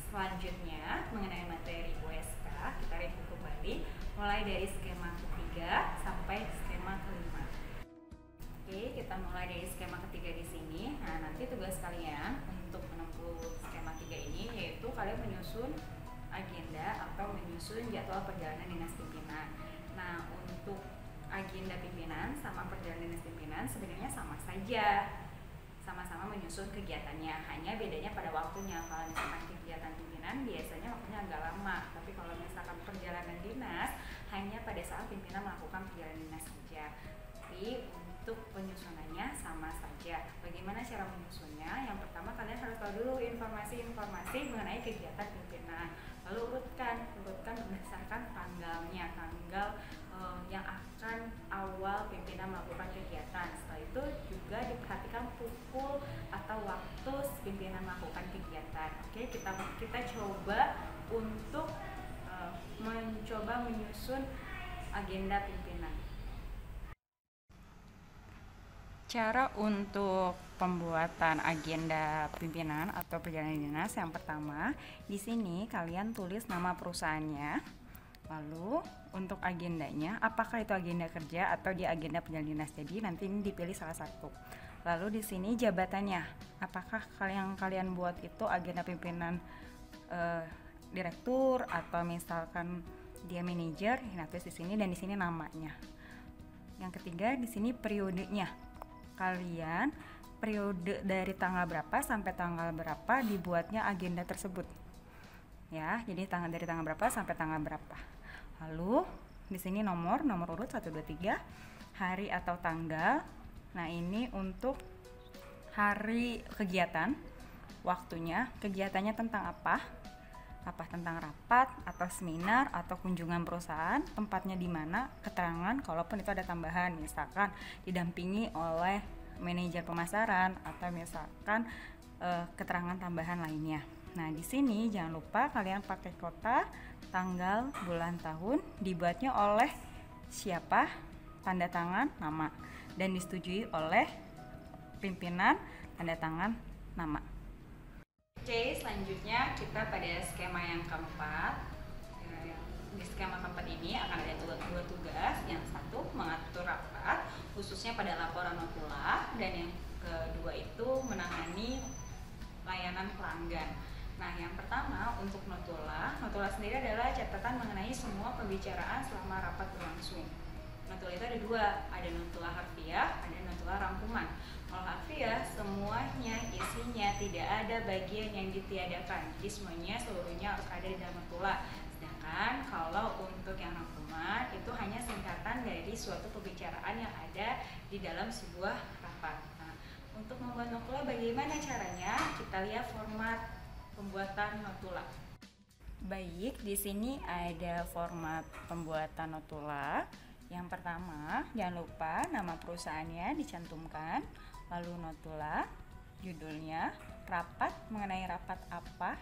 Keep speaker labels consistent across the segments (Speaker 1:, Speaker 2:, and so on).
Speaker 1: selanjutnya mengenai materi USK, kita review kembali mulai dari skema ketiga sampai skema kelima. Oke, kita mulai dari skema ketiga di sini. Nah, nanti tugas kalian untuk menempuh skema 3 ini yaitu kalian menyusun agenda atau menyusun jadwal perjalanan dinas pimpinan. Nah, untuk agenda pimpinan sama perjalanan dinas pimpinan sebenarnya sama saja, sama-sama menyusun kegiatannya, hanya bedanya pada waktunya. Kalau misalkan kegiatan pimpinan biasanya waktunya agak lama, tapi kalau misalkan perjalanan dinas hanya pada saat pimpinan melakukan perjalanan dinas saja. Tapi untuk penyusunannya sama saja. Bagaimana cara menyusunnya? Yang pertama kalian harus tahu dulu informasi-informasi mengenai kegiatan pimpinan, lalu urutkan berdasarkan tanggalnya, tanggal yang akan awal pimpinan melakukan kegiatan. Setelah itu juga diperhatikan pukul atau waktu pimpinan melakukan kegiatan. Oke, kita coba untuk mencoba menyusun agenda pimpinan. Cara untuk pembuatan agenda pimpinan atau perjalanan dinas, yang pertama di sini kalian tulis nama perusahaannya. Lalu untuk agendanya, apakah itu agenda kerja atau di agenda perjalanan dinas? Jadi nanti ini dipilih salah satu. Lalu di sini jabatannya, apakah kalian buat itu agenda pimpinan direktur atau misalkan dia manajer? Nah, tulis di sini dan di sini namanya. Yang ketiga di sini periodenya. Kalian periode dari tanggal berapa sampai tanggal berapa dibuatnya agenda tersebut. Ya, jadi dari tanggal berapa sampai tanggal berapa. Lalu di sini nomor urut 1 2 3, hari atau tanggal. Nah, ini untuk hari kegiatan, waktunya, kegiatannya tentang apa? Apa tentang rapat atau seminar atau kunjungan perusahaan, tempatnya di mana, keterangan kalaupun itu ada tambahan, misalkan didampingi oleh manajer pemasaran atau misalkan keterangan tambahan lainnya. Nah, di sini jangan lupa kalian pakai kota, tanggal, bulan, tahun, dibuatnya oleh siapa, tanda tangan, nama, dan disetujui oleh pimpinan, tanda tangan, nama. Oke, selanjutnya kita pada skema yang keempat. Di skema keempat ini akan ada dua tugas. Yang satu mengatur rapat khususnya pada laporan notula, dan yang kedua itu menangani layanan pelanggan. Nah, yang pertama untuk notula sendiri adalah catatan mengenai semua pembicaraan selama rapat berlangsung. Notula itu ada dua, ada notula harfiah, ada notula rangkuman. Kalau harfiah semuanya isinya tidak ada bagian yang ditiadakan, jadi seluruhnya harus ada di dalam notula. Sedangkan kalau untuk yang rangkuman itu hanya singkatan dari suatu pembicaraan yang ada di dalam sebuah rapat. Nah, untuk membuat notula bagaimana caranya? Kita lihat format pembuatan notula. Baik, di sini ada format pembuatan notula. Yang pertama, jangan lupa nama perusahaannya dicantumkan, lalu notula, judulnya, rapat, mengenai rapat apa,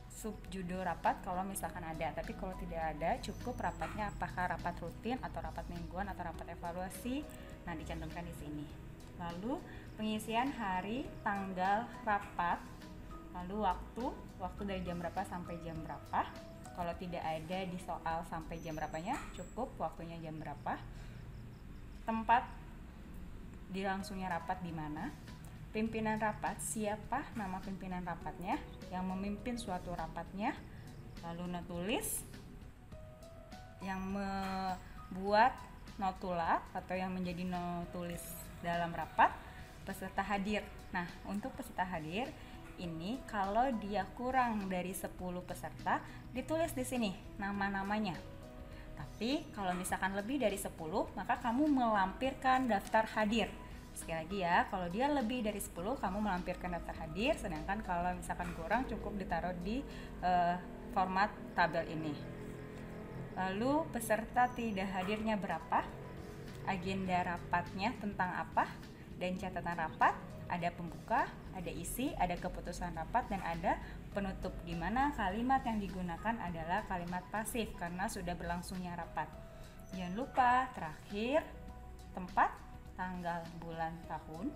Speaker 1: subjudul rapat kalau misalkan ada, tapi kalau tidak ada cukup rapatnya apakah rapat rutin atau rapat mingguan atau rapat evaluasi. Nah, dicantumkan di sini. Lalu pengisian hari, tanggal rapat, lalu waktu dari jam berapa sampai jam berapa. Kalau tidak ada di soal sampai jam berapanya, cukup waktunya jam berapa. Tempat dilangsungnya rapat di mana. Pimpinan rapat, siapa nama pimpinan rapatnya yang memimpin suatu rapatnya. Lalu notulis yang membuat notula atau yang menjadi notulis dalam rapat. Peserta hadir. Nah, untuk peserta hadir ini kalau dia kurang dari 10 peserta ditulis di sini nama-namanya. Tapi kalau misalkan lebih dari 10 maka kamu melampirkan daftar hadir. Sekali lagi ya, kalau dia lebih dari 10 kamu melampirkan daftar hadir, sedangkan kalau misalkan kurang cukup ditaruh di format tabel ini. Lalu peserta tidak hadirnya berapa, agenda rapatnya tentang apa, dan catatan rapat. Ada pembuka, ada isi, ada keputusan rapat, dan ada penutup, di mana kalimat yang digunakan adalah kalimat pasif karena sudah berlangsungnya rapat. Jangan lupa terakhir tempat, tanggal, bulan, tahun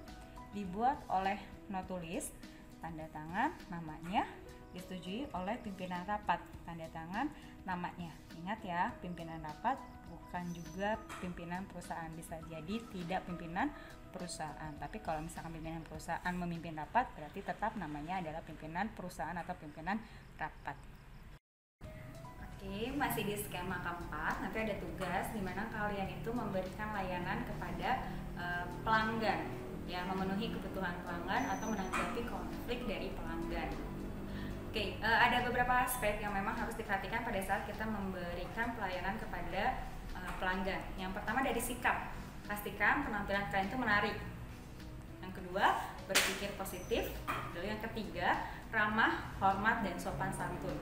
Speaker 1: dibuat oleh notulis, tanda tangan, namanya, disetujui oleh pimpinan rapat, tanda tangan namanya. Ingat ya, pimpinan rapat bukan juga pimpinan perusahaan, bisa jadi tidak pimpinan perusahaan. Tapi kalau misalkan pimpinan perusahaan memimpin rapat, berarti tetap namanya adalah pimpinan perusahaan atau pimpinan rapat. Oke, masih di skema keempat, nanti ada tugas di mana kalian itu memberikan layanan kepada pelanggan, ya, memenuhi kebutuhan pelanggan atau menanggapi konflik dari pelanggan. Oke, ada beberapa aspek yang memang harus diperhatikan pada saat kita memberikan pelayanan kepada pelanggan. Yang pertama dari sikap, pastikan penampilan kalian itu menarik. Yang kedua, berpikir positif. Lalu yang ketiga, ramah, hormat, dan sopan santun.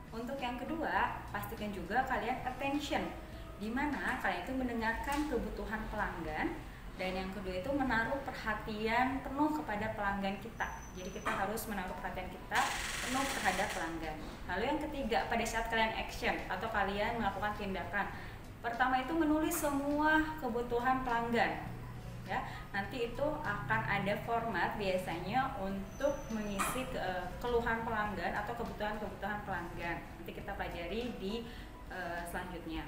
Speaker 1: Untuk yang kedua, pastikan juga kalian attention, di mana kalian itu mendengarkan kebutuhan pelanggan, dan yang kedua itu menaruh perhatian penuh kepada pelanggan kita. Jadi kita harus menaruh perhatian kita penuh terhadap pelanggan. Lalu yang ketiga, pada saat kalian action atau kalian melakukan tindakan, pertama itu menulis semua kebutuhan pelanggan. Ya, nanti itu akan ada format biasanya untuk mengisi keluhan pelanggan atau kebutuhan-kebutuhan pelanggan. Nanti kita pelajari di selanjutnya.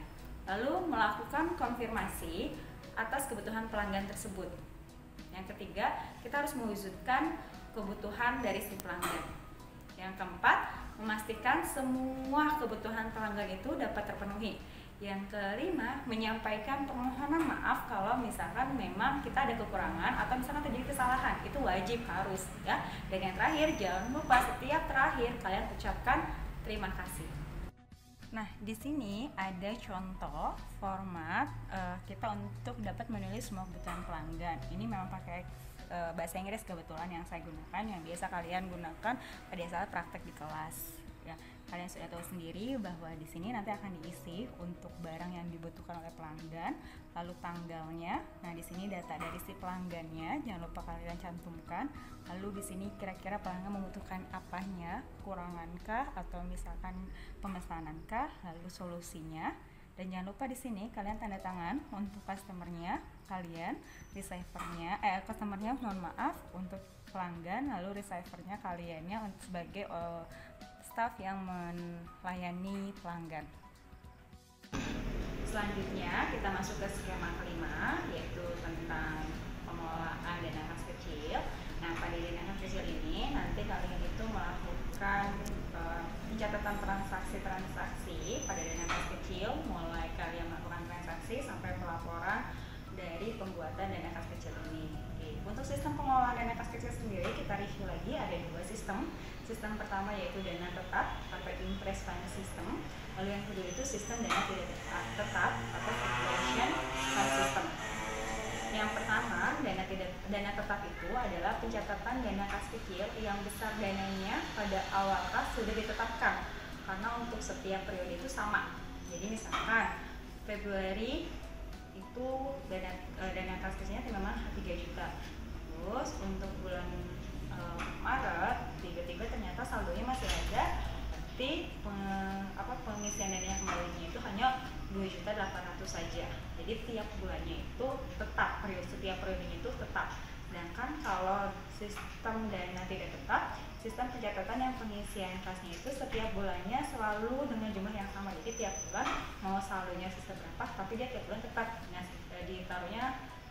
Speaker 1: Lalu melakukan konfirmasi atas kebutuhan pelanggan tersebut. Yang ketiga, kita harus mewujudkan kebutuhan dari si pelanggan. Yang keempat, memastikan semua kebutuhan pelanggan itu dapat terpenuhi. Yang kelima, menyampaikan permohonan maaf kalau misalkan memang kita ada kekurangan atau misalkan terjadi kesalahan, itu wajib harus, ya. Dan yang terakhir, jangan lupa setiap terakhir kalian ucapkan terima kasih. Nah, di sini ada contoh format kita untuk dapat menulis semua kebutuhan pelanggan. Ini memang pakai bahasa Inggris kebetulan yang saya gunakan, yang biasa kalian gunakan pada saat praktek di kelas. Ya, kalian sudah tahu sendiri bahwa di sini nanti akan diisi untuk barang yang dibutuhkan oleh pelanggan, lalu tanggalnya. Nah, di sini data dari si pelanggannya, jangan lupa kalian cantumkan. Lalu di sini kira-kira pelanggan membutuhkan apanya, kurangankah atau misalkan pemesanankah, lalu solusinya. Dan jangan lupa di sini kalian tanda tangan untuk customernya kalian, receivernya, customernya mohon maaf untuk pelanggan, lalu receivernya kaliannya sebagai staff yang melayani pelanggan. Selanjutnya kita masuk ke skema kelima, yaitu tentang pengelolaan dana kas kecil. Nah, pada dana kas kecil ini nanti kalian itu melakukan pencatatan transaksi pada dana kas kecil, mulai kalian melakukan transaksi sampai pelaporan dari pembuatan dana kas kecil ini. Oke. Untuk sistem pengelolaan dana kas kecil sendiri kita review lagi, ada dua sistem. Sistem pertama yaitu dana tetap atau interest fund system. Lalu yang kedua itu sistem dana tidak tetap atau fluctuation fund system. Yang pertama, dana tetap itu adalah pencatatan dana kas kecil yang besar dananya pada awal kas sudah ditetapkan, karena untuk setiap periode itu sama. Jadi misalkan Februari itu dana kas kecilnya memang 3 juta. Terus untuk bulan Maret tiba-tiba ternyata saldonya masih ada, berarti pengisian dana kembalinya itu hanya 2.800.000 saja. Jadi tiap bulannya itu tetap, setiap periodenya itu tetap. Sedangkan kalau sistem dana tidak tetap, sistem pencatatan yang pengisian kasnya itu setiap bulannya selalu dengan jumlah yang sama. Jadi tiap bulan mau saldonya seberapa, tapi dia tiap bulan tetap. Nah, ditaruhnya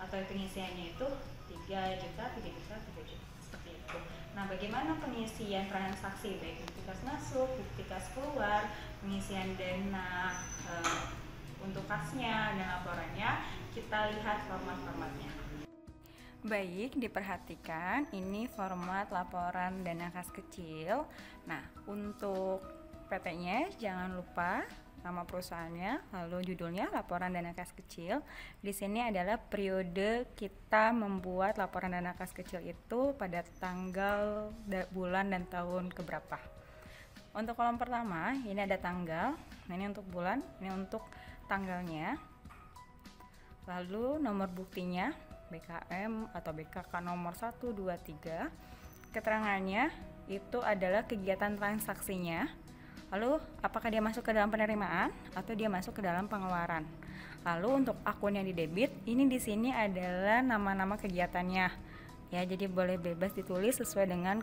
Speaker 1: atau pengisiannya itu 3 juta, 3 juta, 3 juta. Seperti itu. Nah, bagaimana pengisian transaksi baik bukti kas masuk, bukti kas keluar, pengisian dana untuk kasnya dan laporannya, kita lihat format-formatnya. Baik, diperhatikan ini format laporan dana kas kecil. Nah, untuk PT-nya jangan lupa nama perusahaannya, lalu judulnya laporan dana kas kecil. Di sini adalah periode kita membuat laporan dana kas kecil itu pada tanggal, bulan dan tahun keberapa. Untuk kolom pertama ini ada tanggal, nah ini untuk bulan, ini untuk tanggalnya. Lalu nomor buktinya BKM atau BKK nomor 1, 2, 3. Keterangannya itu adalah kegiatan transaksinya. Lalu apakah dia masuk ke dalam penerimaan atau dia masuk ke dalam pengeluaran. Lalu untuk akun yang didebit, ini di sini adalah nama-nama kegiatannya. ya, jadi boleh bebas ditulis sesuai dengan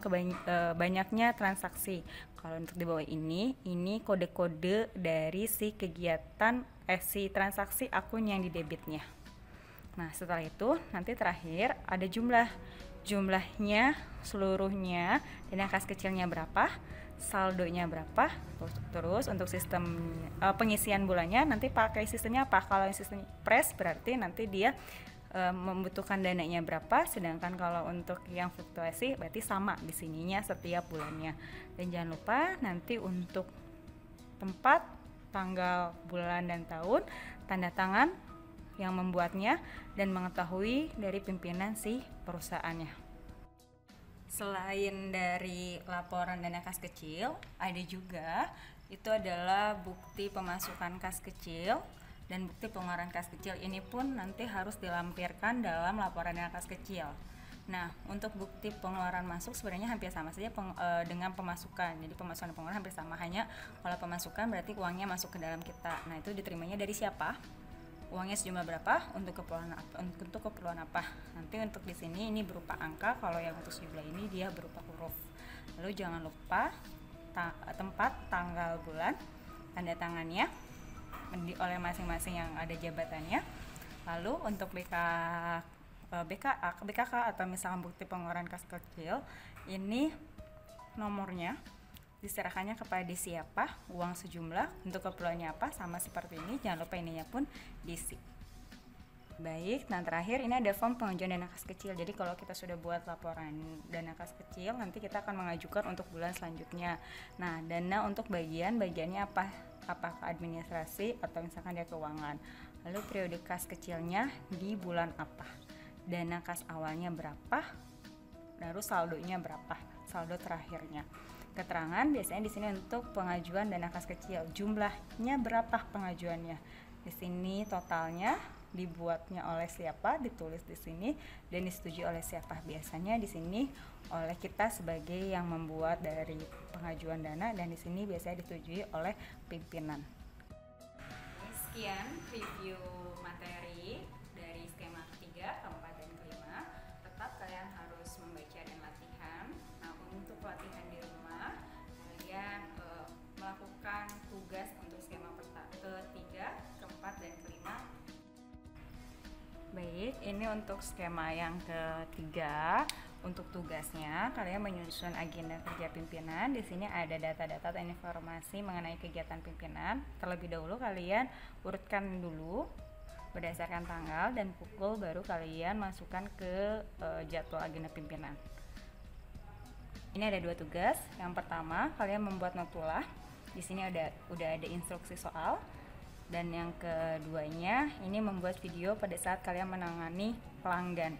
Speaker 1: banyaknya transaksi. Kalau untuk di bawah ini kode-kode dari si kegiatan si transaksi akun yang didebitnya. Nah, setelah itu nanti terakhir ada jumlahnya seluruhnya, dan yang kas kecilnya berapa, saldonya berapa. Terus untuk sistem pengisian bulannya nanti pakai sistemnya apa. Kalau sistem press berarti nanti dia membutuhkan dananya berapa, sedangkan kalau untuk yang fluktuasi berarti sama di sininya setiap bulannya. Dan jangan lupa nanti untuk tempat, tanggal, bulan, dan tahun, tanda tangan yang membuatnya, dan mengetahui dari pimpinan si perusahaannya. Selain dari laporan dana kas kecil, ada juga itu adalah bukti pemasukan kas kecil dan bukti pengeluaran kas kecil. Ini pun nanti harus dilampirkan dalam laporan dana kas kecil. Nah, untuk bukti pengeluaran masuk sebenarnya hampir sama saja dengan pemasukan. Jadi pemasukan dan pengeluaran hampir sama, hanya kalau pemasukan berarti uangnya masuk ke dalam kita. Nah, itu diterimanya dari siapa? Uangnya sejumlah berapa, untuk keperluan apa. Nanti untuk di sini ini berupa angka, kalau yang untuk sejumlah ini dia berupa huruf. Lalu jangan lupa tempat, tanggal, bulan, tanda tangannya oleh masing-masing yang ada jabatannya. Lalu untuk BKK atau misalkan bukti pengeluaran kas kecil, ini nomornya diserahkannya kepada siapa, uang sejumlah, untuk keperluannya apa, sama seperti ini. Jangan lupa ininya pun diisi. Baik, nah terakhir ini ada form pengajuan dana kas kecil. Jadi kalau kita sudah buat laporan dana kas kecil, nanti kita akan mengajukan untuk bulan selanjutnya. Nah, dana untuk bagiannya apa? Apakah administrasi atau misalkan dia keuangan. Lalu periode kas kecilnya di bulan apa? Dana kas awalnya berapa? Lalu saldonya berapa? Saldo terakhirnya. Keterangan biasanya di sini untuk pengajuan dana kas kecil, jumlahnya berapa pengajuannya. Di sini totalnya, dibuatnya oleh siapa, ditulis di sini, dan disetujui oleh siapa. Biasanya di sini oleh kita sebagai yang membuat dari pengajuan dana, dan di sini biasanya disetujui oleh pimpinan. Sekian review materi dari skema ketiga, keempat, dan kelima. Tetap kalian harus membaca dan latihan. Nah, untuk latihan di rumah, kalian melakukan tugas untuk skema ketiga, keempat, dan kelima. Baik, ini untuk skema yang ketiga. Untuk tugasnya, kalian menyusun agenda kerja pimpinan. Di sini ada data-data dan informasi mengenai kegiatan pimpinan. Terlebih dahulu kalian urutkan dulu berdasarkan tanggal dan pukul, baru kalian masukkan ke jadwal agenda pimpinan. Ini ada 2 tugas. Yang pertama, kalian membuat notulah. Di sini udah ada instruksi soal. Dan yang keduanya, ini membuat video pada saat kalian menangani pelanggan.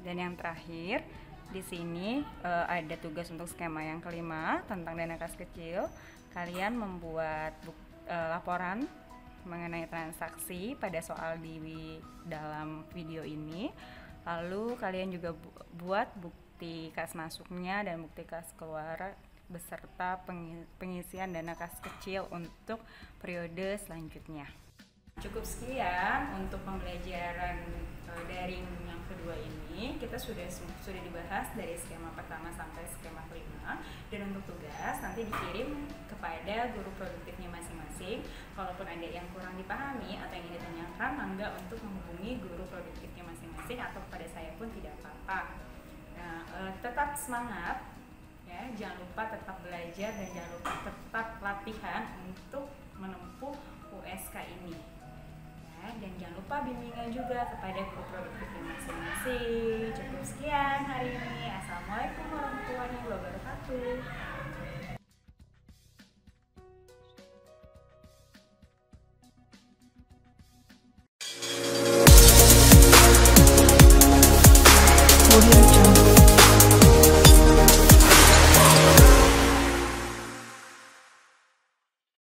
Speaker 1: Dan yang terakhir, di sini ada tugas untuk skema yang kelima tentang dana kas kecil. Kalian membuat laporan mengenai transaksi pada soal di dalam video ini. Lalu kalian juga buat bukti kas masuknya dan bukti kas keluar beserta pengisian dana kas kecil untuk periode selanjutnya. Cukup sekian untuk pembelajaran daring yang kedua ini. Kita sudah dibahas dari skema pertama sampai skema kelima. Dan untuk tugas nanti dikirim kepada guru produktifnya masing-masing. Kalaupun ada yang kurang dipahami atau yang ingin ditanyakan, mangga untuk menghubungi guru produktifnya masing-masing atau kepada saya pun tidak apa-apa. Nah, tetap semangat ya, jangan lupa tetap belajar dan jangan lupa tetap latihan untuk menempuh USK ini. Dan jangan lupa bimbingan juga kepada guru produktifnya masing-masing. Cukup sekian hari ini. Assalamualaikum warahmatullahi wabarakatuh.